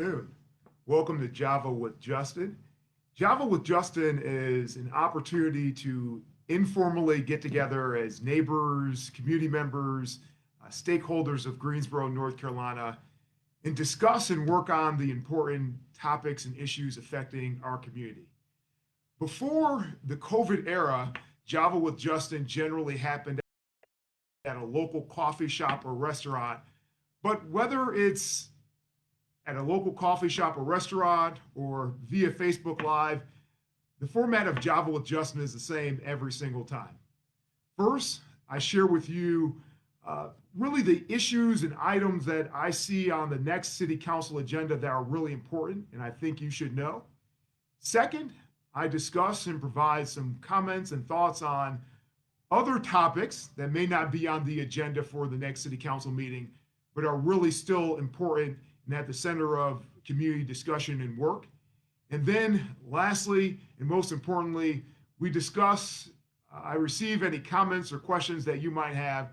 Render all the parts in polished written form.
afternoon. Welcome to Java with Justin. Java with Justin is an opportunity to informally get together as neighbors, community members, stakeholders of Greensboro, North Carolina, and discuss and work on the important topics and issues affecting our community. Before the COVID era, Java with Justin generally happened at a local coffee shop or restaurant, but whether it's at a local coffee shop or restaurant or via Facebook Live, the format of Java with Justin is the same every single time. First, I share with you really the issues and items that I see on the next city council agenda that are really important and I think you should know. Second, I discuss and provide some comments and thoughts on other topics that may not be on the agenda for the next city council meeting, but are really still important and at the center of community discussion and work. And then lastly, and most importantly, we discuss, I receive any comments or questions that you might have.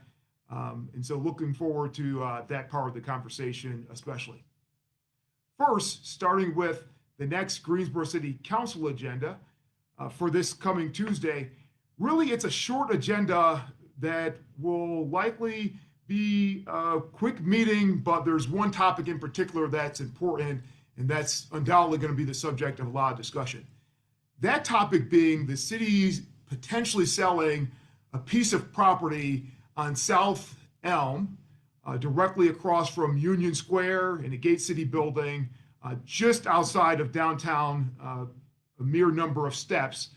And so looking forward to that part of the conversation especially. First, starting with the next Greensboro City Council agenda for this coming Tuesday, really it's a short agenda that will likely be a quick meeting, but there's one topic in particular that's important, and that's undoubtedly going to be the subject of a lot of discussion. That topic being the city's potentially selling a piece of property on South Elm, directly across from Union Square in a Gate City building, just outside of downtown, a mere number of steps,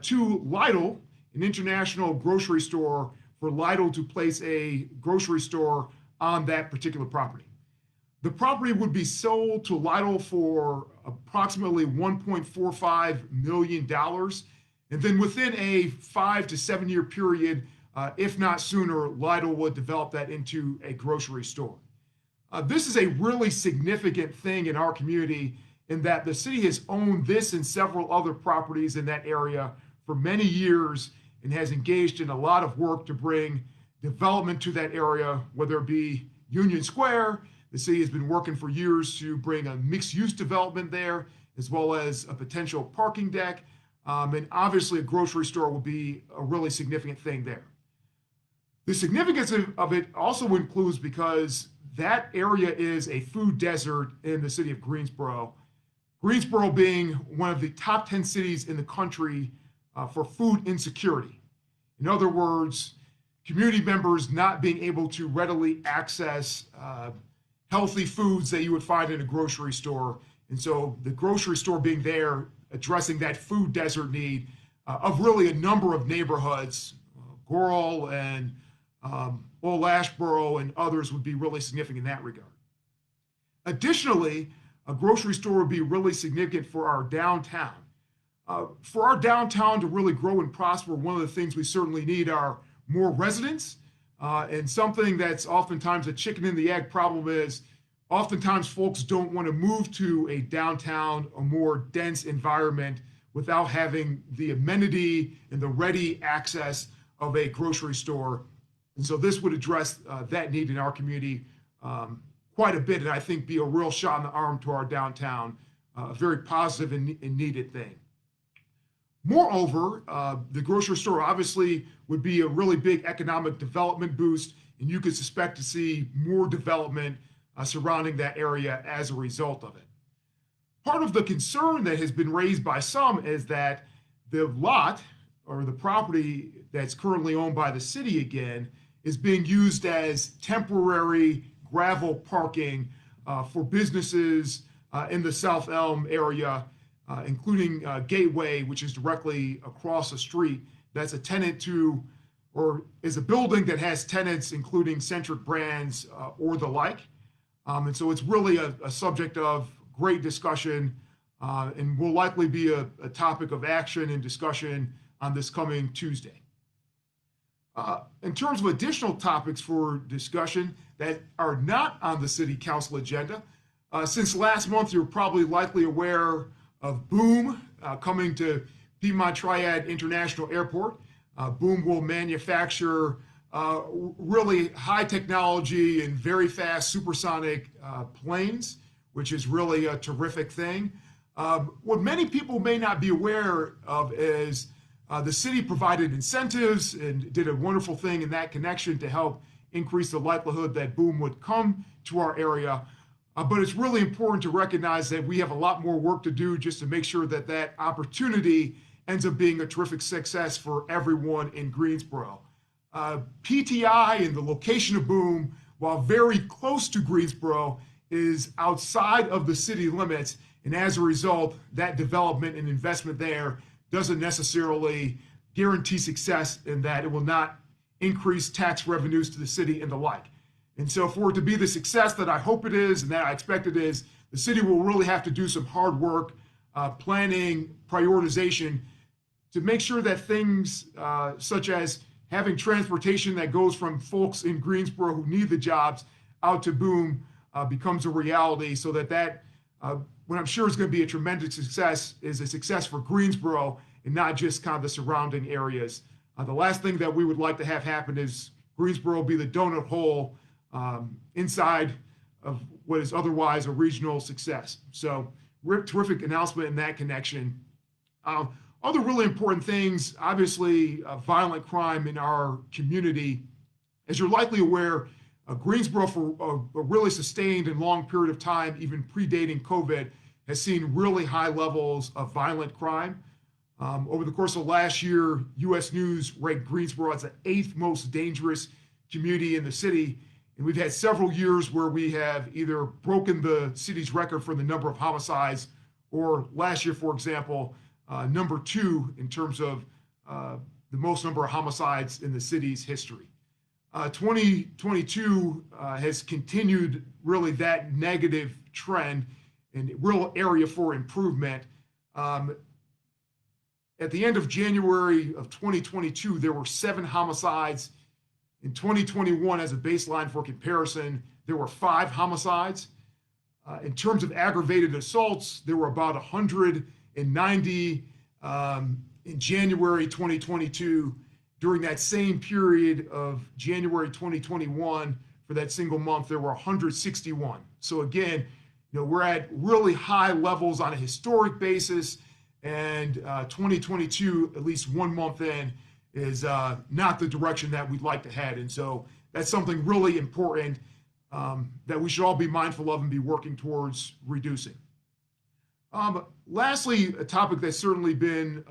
to Lidl, an international grocery store, for Lidl to place a grocery store on that particular property. The property would be sold to Lidl for approximately $1.45 million. And then within a 5 to 7 year period, if not sooner, Lidl would develop that into a grocery store. This is a really significant thing in our community in that the city has owned this and several other properties in that area for many years and has engaged in a lot of work to bring development to that area, whether it be Union Square. The city has been working for years to bring a mixed-use development there, as well as a potential parking deck. And obviously a grocery store will be a really significant thing there. The significance of it also includes because that area is a food desert in the city of Greensboro. Greensboro being one of the top 10 cities in the country for food insecurity. In other words, community members not being able to readily access healthy foods that you would find in a grocery store. And so the grocery store being there, addressing that food desert need of really a number of neighborhoods, Goral and Old Ashboro and others would be really significant in that regard. Additionally, a grocery store would be really significant for our downtown. For our downtown to really grow and prosper, one of the things we certainly need are more residents. And something that's oftentimes a chicken and the egg problem is oftentimes folks don't want to move to a downtown, a more dense environment without having the amenity and the ready access of a grocery store. And so this would address that need in our community quite a bit, and I think be a real shot in the arm to our downtown, a very positive and needed thing. Moreover, the grocery store obviously would be a really big economic development boost, and you could suspect to see more development surrounding that area as a result of it. Part of the concern that has been raised by some is that the lot or the property that's currently owned by the city again is being used as temporary gravel parking for businesses in the South Elm area, including Gateway, which is directly across the street. That's a tenant to, or is a building that has tenants including Centric Brands or the like. And so it's really a subject of great discussion and will likely be a topic of action and discussion on this coming Tuesday. In terms of additional topics for discussion that are not on the city council agenda, since last month you're probably likely aware of Boom coming to Piedmont Triad International Airport. Boom will manufacture really high technology and very fast supersonic planes, which is really a terrific thing. What many people may not be aware of is the city provided incentives and did a wonderful thing in that connection to help increase the likelihood that boom would come to our area. But it's really important to recognize that we have a lot more work to do just to make sure that that opportunity ends up being a terrific success for everyone in Greensboro. PTI and the location of boom, while very close to Greensboro, is outside of the city limits. And as a result, that development and investment there doesn't necessarily guarantee success in that it will not increase tax revenues to the city and the like. And so for it to be the success that I hope it is and that I expect it is, the city will really have to do some hard work, planning, prioritization to make sure that things such as having transportation that goes from folks in Greensboro who need the jobs out to boom becomes a reality, so that what I'm sure is going to be a tremendous success is a success for Greensboro and not just kind of the surrounding areas. The last thing that we would like to have happen is Greensboro be the donut hole inside of what is otherwise a regional success. So terrific announcement in that connection. Other really important things, obviously, violent crime in our community. As you're likely aware, Greensboro, for a really sustained and long period of time, even predating COVID, has seen really high levels of violent crime. Over the course of last year, U.S. News ranked Greensboro as the 8th most dangerous community in the city. And we've had several years where we have either broken the city's record for the number of homicides, or last year, for example, number 2 in terms of the most number of homicides in the city's history. 2022 has continued really that negative trend and real area for improvement. At the end of January of 2022, there were 7 homicides. In 2021, as a baseline for comparison, there were 5 homicides. In terms of aggravated assaults, there were about 190 in January 2022. During that same period of January 2021, for that single month, there were 161. So again, we're at really high levels on a historic basis, and 2022, at least 1 month in, is not the direction that we'd like to head. And so that's something really important that we should all be mindful of and be working towards reducing. Lastly, a topic that's certainly been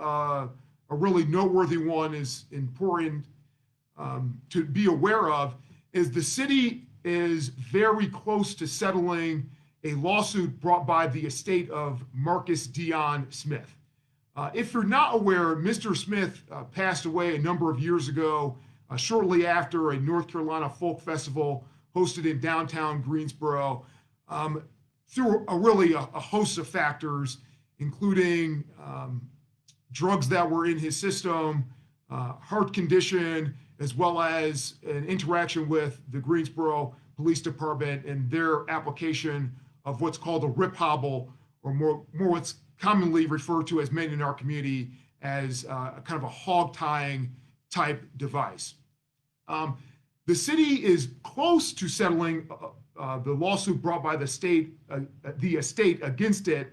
a really noteworthy one, is important to be aware of, is the city is very close to settling a lawsuit brought by the estate of Marcus Dion Smith. If you're not aware, Mr. Smith passed away a number of years ago, shortly after a North Carolina folk festival hosted in downtown Greensboro, through a host of factors, including drugs that were in his system, heart condition, as well as an interaction with the Greensboro Police Department and their application of what's called a rip hobble, or more what's commonly referred to as many in our community as a kind of a hog tying type device. The city is close to settling the lawsuit brought by the estate against it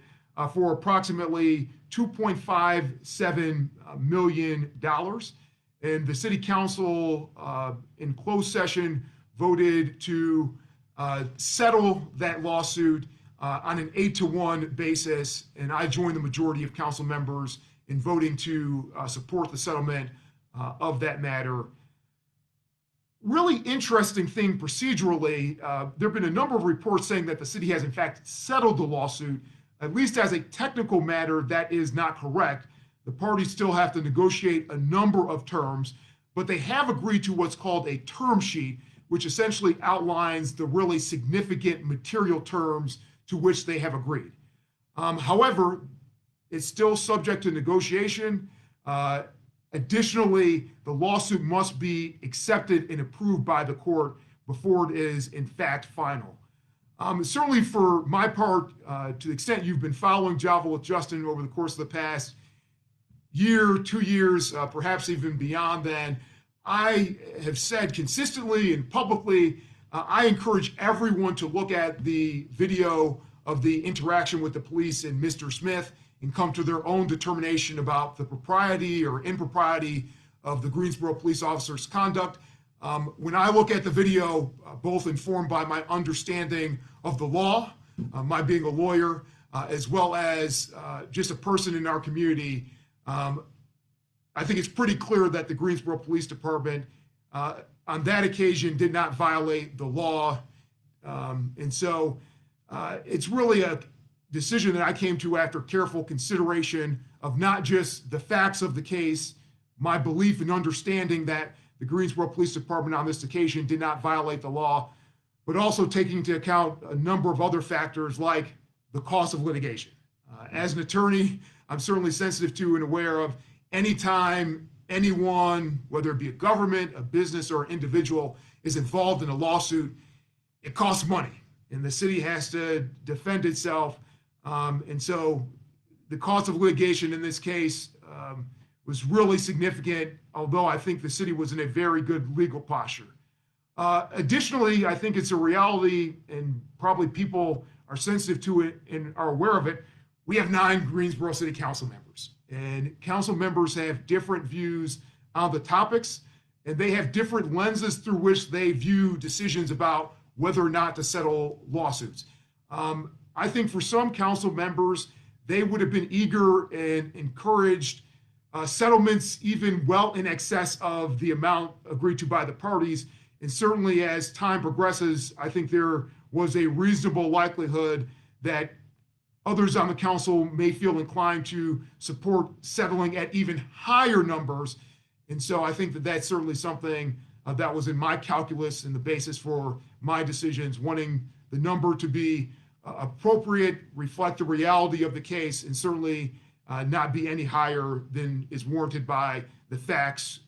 for approximately $2.57 million. And the city council in closed session voted to settle that lawsuit on an 8-to-1 basis. And I joined the majority of council members in voting to support the settlement of that matter. Really interesting thing procedurally, there have been a number of reports saying that the city has in fact settled the lawsuit. At least as a technical matter, that is not correct. The parties still have to negotiate a number of terms, but they have agreed to what's called a term sheet, which essentially outlines the really significant material terms to which they have agreed. However, it's still subject to negotiation. Additionally, the lawsuit must be accepted and approved by the court before it is in fact final. Certainly for my part, to the extent you've been following Java with Justin over the course of the past year, 2 years, perhaps even beyond then, I have said consistently and publicly, I encourage everyone to look at the video of the interaction with the police and Mr. Smith and come to their own determination about the propriety or impropriety of the Greensboro police officer's conduct. When I look at the video, both informed by my understanding of the law, my being a lawyer, as well as just a person in our community, I think it's pretty clear that the Greensboro Police Department on that occasion did not violate the law. And so it's really a decision that I came to after careful consideration of not just the facts of the case, my belief and understanding that the Greensboro Police Department on this occasion did not violate the law, but also taking into account a number of other factors like the cost of litigation. As an attorney, I'm certainly sensitive to and aware of anytime anyone, whether it be a government, a business, or an individual, is involved in a lawsuit, it costs money, and the city has to defend itself. And so the cost of litigation in this case was really significant, although I think the city was in a very good legal posture. Additionally, I think it's a reality, and probably people are sensitive to it and are aware of it. We have 9 Greensboro City Council members, and council members have different views on the topics, and they have different lenses through which they view decisions about whether or not to settle lawsuits. I think for some council members, they would have been eager and encouraged settlements even well in excess of the amount agreed to by the parties. And certainly as time progresses, I think there was a reasonable likelihood that others on the council may feel inclined to support settling at even higher numbers. And so I think that that's certainly something that was in my calculus and the basis for my decisions, wanting the number to be appropriate, reflect the reality of the case, and certainly not be any higher than is warranted by the facts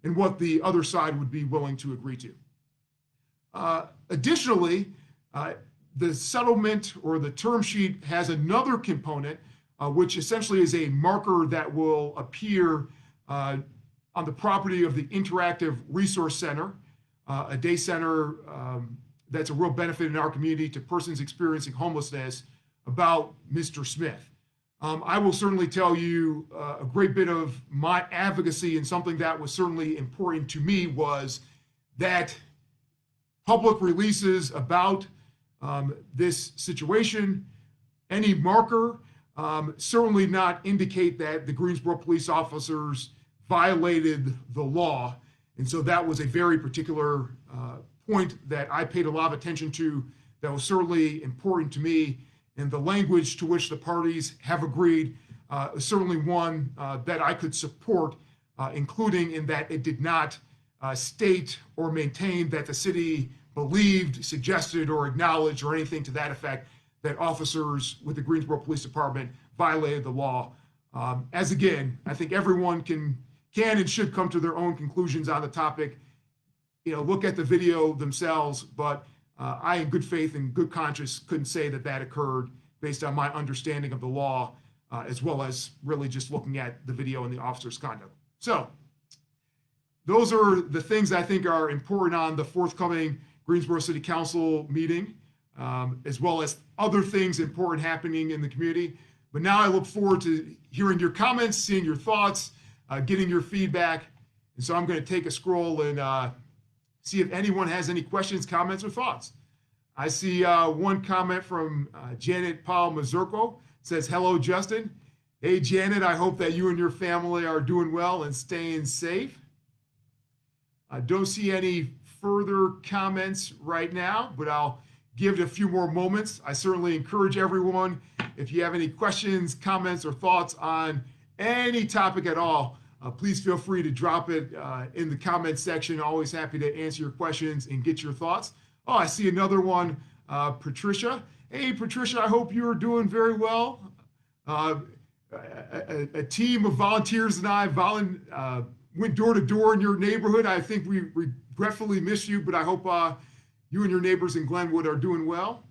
and what the other side would be willing to agree to. Additionally, the settlement or the term sheet has another component, which essentially is a marker that will appear on the property of the Interactive Resource Center, a day center that's a real benefit in our community to persons experiencing homelessness, about Mr. Smith. I will certainly tell you a great bit of my advocacy, and something that was certainly important to me was that public releases about this situation, any marker, certainly not indicate that the Greensboro police officers violated the law. And so that was a very particular point that I paid a lot of attention to, that was certainly important to me. And the language to which the parties have agreed is certainly one that I could support, including in that it did not state or maintain that the city believed, suggested, or acknowledged, or anything to that effect, that officers with the Greensboro Police Department violated the law. As again, I think everyone can and should come to their own conclusions on the topic, look at the video themselves, but I, in good faith and good conscience, couldn't say that that occurred based on my understanding of the law, as well as really just looking at the video and the officer's conduct. So those are the things I think are important on the forthcoming Greensboro City Council meeting, as well as other things important happening in the community. But now I look forward to hearing your comments, seeing your thoughts, getting your feedback. And so I'm going to take a scroll and see if anyone has any questions, comments, or thoughts. I see one comment from Janet Paul Mazurko. Says, hello, Justin. Hey, Janet, I hope that you and your family are doing well and staying safe. I don't see any further comments right now, but I'll give it a few more moments. I certainly encourage everyone, if you have any questions, comments, or thoughts on any topic at all, please feel free to drop it in the comments section. Always happy to answer your questions and get your thoughts. Oh, I see another one, Patricia. Hey, Patricia, I hope you are doing very well. A team of volunteers and I went door to door in your neighborhood. I think we regretfully miss you, but I hope you and your neighbors in Glenwood are doing well.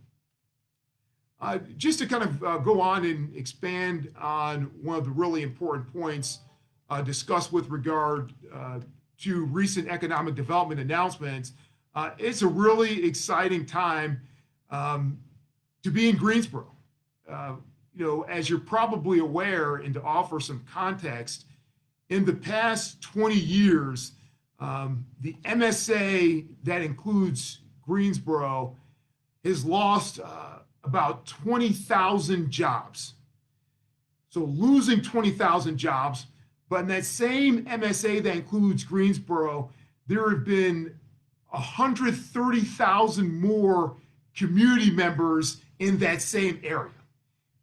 Just to kind of go on and expand on one of the really important points discussed with regard to recent economic development announcements, it's a really exciting time to be in Greensboro. Uh, as you're probably aware, and to offer some context, in the past 20 years, the MSA that includes Greensboro has lost about 20,000 jobs. So losing 20,000 jobs, but in that same MSA that includes Greensboro, there have been 130,000 more community members in that same area.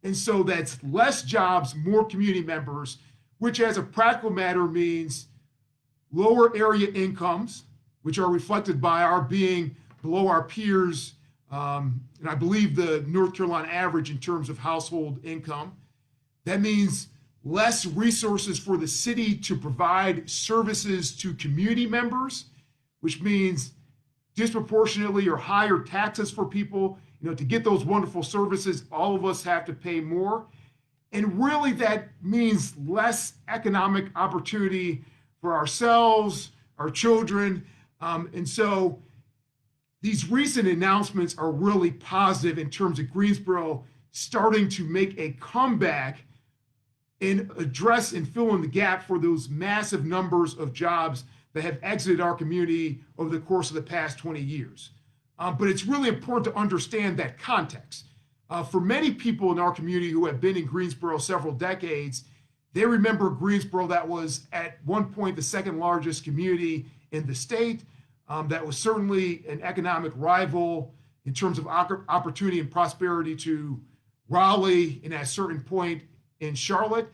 And so that's less jobs, more community members, which as a practical matter means lower area incomes, which are reflected by our being below our peers, and I believe the North Carolina average in terms of household income. That means less resources for the city to provide services to community members, which means disproportionately or higher taxes for people. To get those wonderful services, all of us have to pay more. And really that means less economic opportunity for ourselves, our children. And so these recent announcements are really positive in terms of Greensboro starting to make a comeback and address and fill in the gap for those massive numbers of jobs that have exited our community over the course of the past 20 years. But it's really important to understand that context. For many people in our community who have been in Greensboro several decades, they remember Greensboro that was at one point the second largest community in the state. That was certainly an economic rival in terms of opportunity and prosperity to Raleigh, and at a certain point in Charlotte.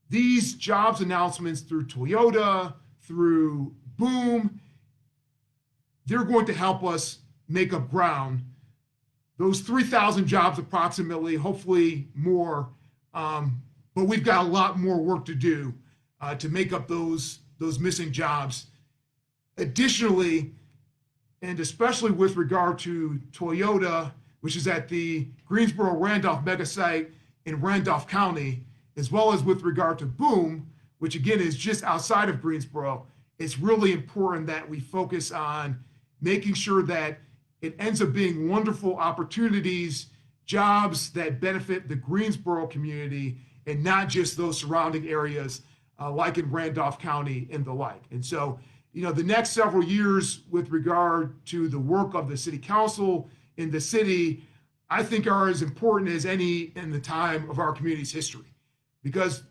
These jobs announcements through Toyota, through Boom, they're going to help us make up ground. Those 3,000 jobs approximately, hopefully more, but we've got a lot more work to do to make up those missing jobs. Additionally, and especially with regard to Toyota, which is at the Greensboro-Randolph mega site in Randolph County, as well as with regard to Boom, which again is just outside of Greensboro, it's really important that we focus on making sure that it ends up being wonderful opportunities, jobs that benefit the Greensboro community and not just those surrounding areas like in Randolph County and the like. And so, the next several years with regard to the work of the city council in the city, I think are as important as any in the time of our community's history, because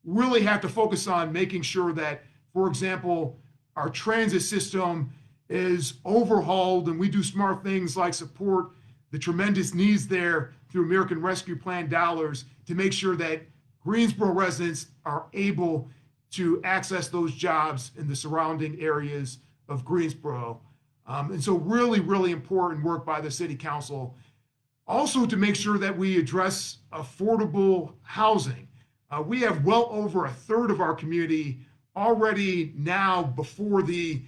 we really have to focus on making sure that, for example, our transit system is overhauled and we do smart things like support the tremendous needs there through American Rescue Plan dollars to make sure that Greensboro residents are able to access those jobs in the surrounding areas of Greensboro. And so really, really important work by the city council. Also to make sure that we address affordable housing. We have well over a third of our community already now before the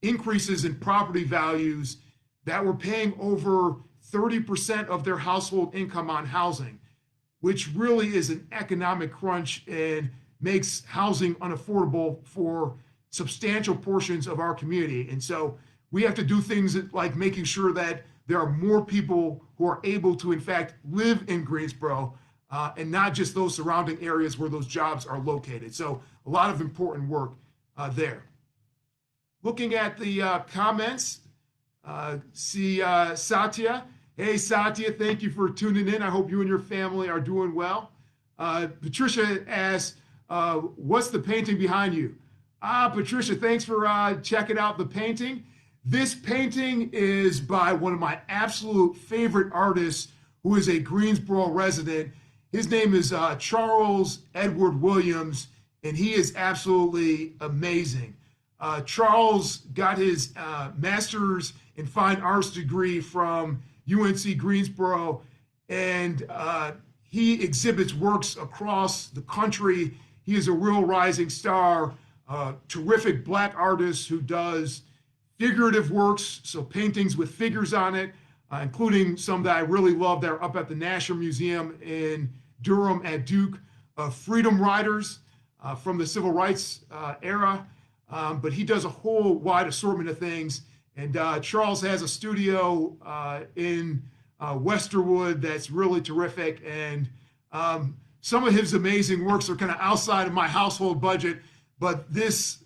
increases in property values that were paying over 30% of their household income on housing, which really is an economic crunch and makes housing unaffordable for substantial portions of our community. And so we have to do things like making sure that there are more people who are able to, in fact, live in Greensboro and not just those surrounding areas where those jobs are located. So a lot of important work there. Looking at the comments, see Satya. Hey, Satya, thank you for tuning in. I hope you and your family are doing well. Patricia asks, what's the painting behind you? Patricia, thanks for checking out the painting. This painting is by one of my absolute favorite artists who is a Greensboro resident. His name is Charles Edward Williams, and he is absolutely amazing. Charles got his master's in fine arts degree from UNC Greensboro, and he exhibits works across the country. He is a real rising star, terrific Black artist who does figurative works, so paintings with figures on it, including some that I really love that are up at the National Museum in Durham at Duke, Freedom Riders from the Civil Rights era. But he does a whole wide assortment of things, And Charles has a studio in Westerwood that's really terrific. And some of his amazing works are kind of outside of my household budget, but this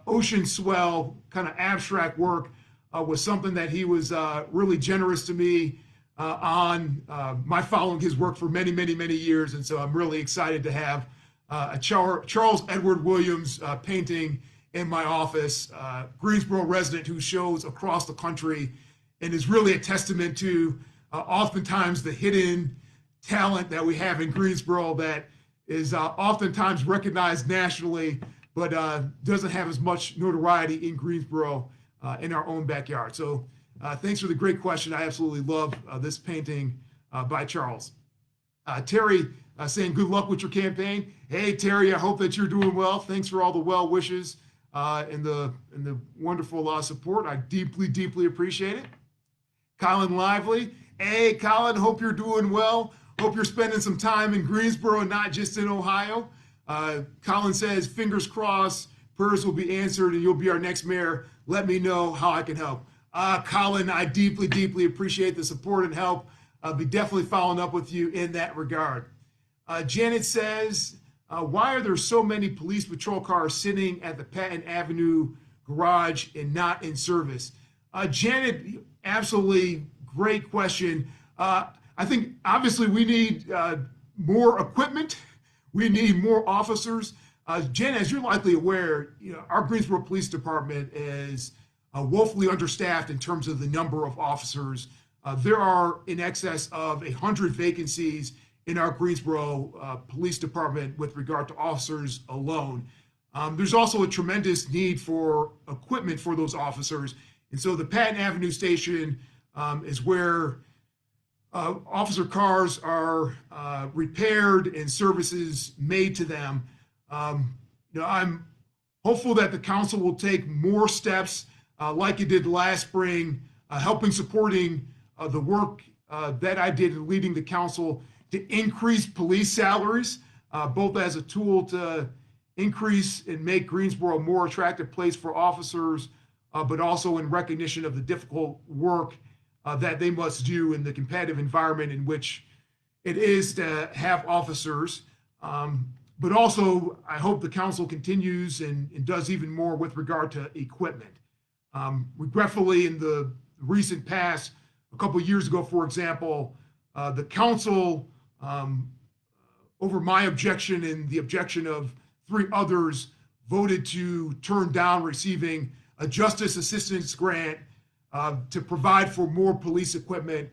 ocean swell kind of abstract work was something that he was really generous to me on my following his work for many, many, many years. And so I'm really excited to have a Charles Edward Williams painting in my office, Greensboro resident who shows across the country and is really a testament to oftentimes the hidden talent that we have in Greensboro that is oftentimes recognized nationally, but doesn't have as much notoriety in Greensboro in our own backyard. So thanks for the great question. I absolutely love this painting by Charles. Terry saying good luck with your campaign. Hey, Terry, I hope that you're doing well. Thanks for all the well wishes and the wonderful support. I deeply, deeply appreciate it. Colin Lively. Hey, Colin, hope you're doing well. Hope you're spending some time in Greensboro, not just in Ohio. Colin says, fingers crossed, prayers will be answered and you'll be our next mayor. Let me know how I can help. Colin, I deeply, deeply appreciate the support and help. I'll be definitely following up with you in that regard. Janet says, why are there so many police patrol cars sitting at the Patton Avenue garage and not in service? Janet, absolutely great question. I think obviously we need more equipment. We need more officers. Janet, as you're likely aware, our Greensboro Police Department is woefully understaffed in terms of the number of officers. There are in excess of 100 vacancies in our Greensboro Police Department with regard to officers alone. There's also a tremendous need for equipment for those officers. And so the Patton Avenue station is where officer cars are repaired and services made to them. I'm hopeful that the council will take more steps like it did last spring, supporting the work that I did in leading the council to increase police salaries, both as a tool to increase and make Greensboro a more attractive place for officers, but also in recognition of the difficult work that they must do in the competitive environment in which it is to have officers. But also, I hope the council continues and does even more with regard to equipment. Regretfully, in the recent past, a couple of years ago, for example, the council, over my objection and the objection of 3 others, voted to turn down receiving a justice assistance grant to provide for more police equipment,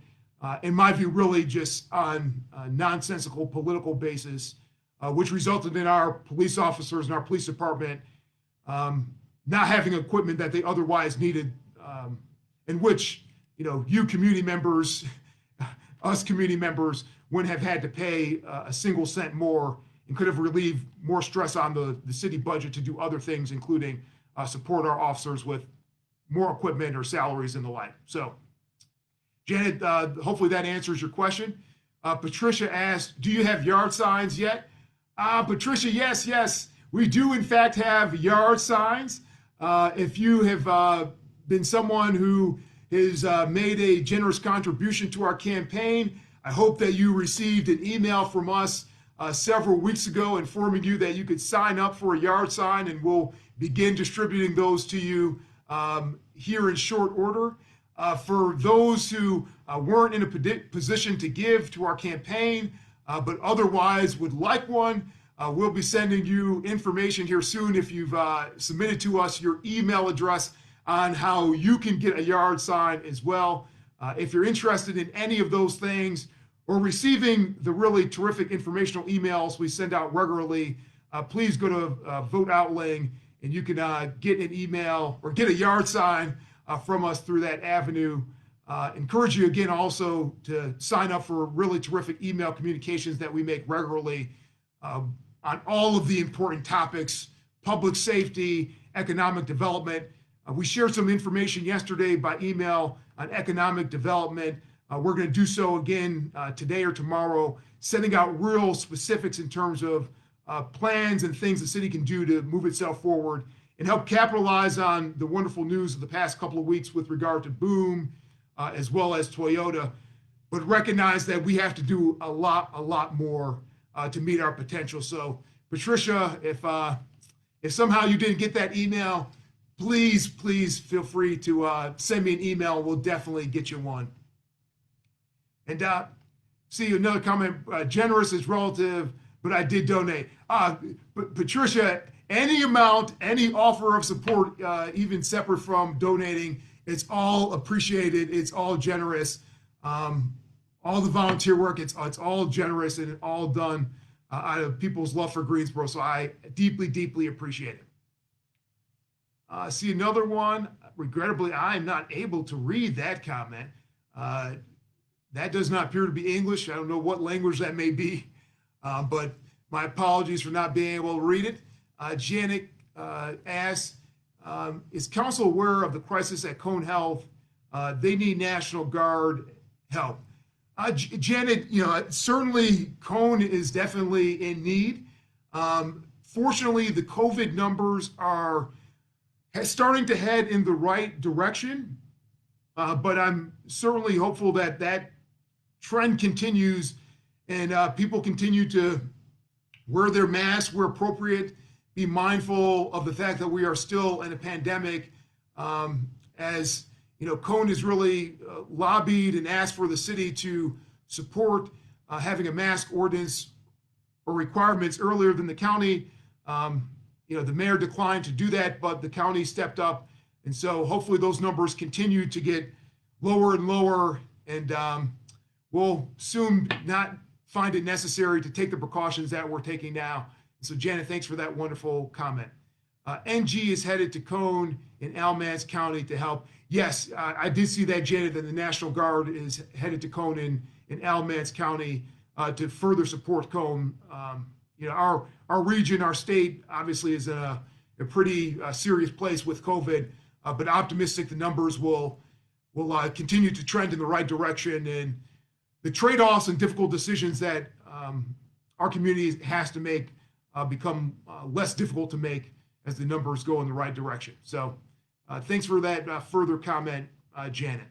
in my view, really just on a nonsensical political basis, which resulted in our police officers and our police department not having equipment that they otherwise needed, in which, you community members, us community members, wouldn't have had to pay a single cent more and could have relieved more stress on the city budget to do other things, including support our officers with more equipment or salaries and the like. So, Janet, hopefully that answers your question. Patricia asked, do you have yard signs yet? Patricia, yes, we do in fact have yard signs. If you have been someone who has made a generous contribution to our campaign, I hope that you received an email from us several weeks ago informing you that you could sign up for a yard sign, and we'll begin distributing those to you here in short order. For those who weren't in a position to give to our campaign, but otherwise would like one, we'll be sending you information here soon if you've submitted to us your email address on how you can get a yard sign as well. If you're interested in any of those things or receiving the really terrific informational emails we send out regularly, please go to Vote Outling and you can get an email or get a yard sign from us through that avenue. Encourage you again also to sign up for really terrific email communications that we make regularly on all of the important topics: public safety, economic development. We shared some information yesterday by email on economic development. We're going to do so again today or tomorrow, sending out real specifics in terms of plans and things the city can do to move itself forward and help capitalize on the wonderful news of the past couple of weeks with regard to Boom, as well as Toyota, but recognize that we have to do a lot more to meet our potential. So, Patricia, if somehow you didn't get that email, please feel free to send me an email. We'll definitely get you one. And see another comment, generous is relative, but I did donate. But Patricia, any amount, any offer of support, even separate from donating, it's all appreciated. It's all generous. All the volunteer work, it's all generous and all done out of people's love for Greensboro. So I deeply appreciate it. See another one. Regrettably, I am not able to read that comment. That does not appear to be English. I don't know what language that may be, but my apologies for not being able to read it. Janet asks, is council aware of the crisis at Cone Health? They need National Guard help. Janet, certainly Cone is definitely in need. Fortunately, the COVID numbers are starting to head in the right direction, but I'm certainly hopeful that that trend continues and people continue to wear their masks where appropriate, be mindful of the fact that we are still in a pandemic. As Cone has really lobbied and asked for the city to support having a mask ordinance or requirements earlier than the county. The mayor declined to do that, but the county stepped up. And so hopefully those numbers continue to get lower and lower, and we'll soon not find it necessary to take the precautions that we're taking now. And so Janet, thanks for that wonderful comment. NG is headed to Cone in Alamance County to help. Yes, I did see that, Janet, that the National Guard is headed to Cone in Alamance County to further support Cone. Our region, our state, obviously is in a pretty serious place with COVID, but optimistic the numbers will continue to trend in the right direction, and the trade-offs and difficult decisions that our community has to make become less difficult to make as the numbers go in the right direction. So thanks for that further comment, Janet.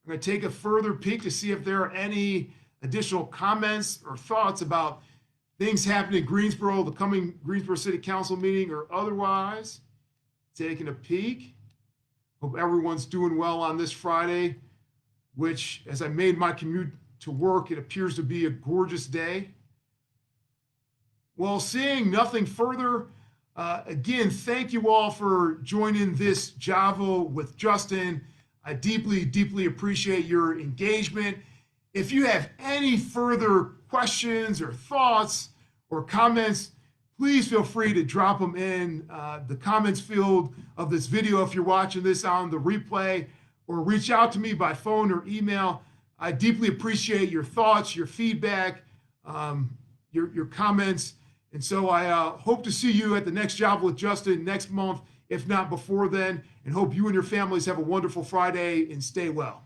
I'm going to take a further peek to see if there are any additional comments or thoughts about things happening in Greensboro, the coming Greensboro City Council meeting or otherwise. Taking a peek. Hope everyone's doing well on this Friday, which, as I made my commute to work, it appears to be a gorgeous day. Well, seeing nothing further, again, thank you all for joining this Java with Justin. I deeply appreciate your engagement. If you have any further questions or thoughts or comments, please feel free to drop them in the comments field of this video if you're watching this on the replay, or reach out to me by phone or email. I deeply appreciate your thoughts, your feedback, your comments. And so I hope to see you at the next Java with Justin next month, if not before then, and hope you and your families have a wonderful Friday and stay well.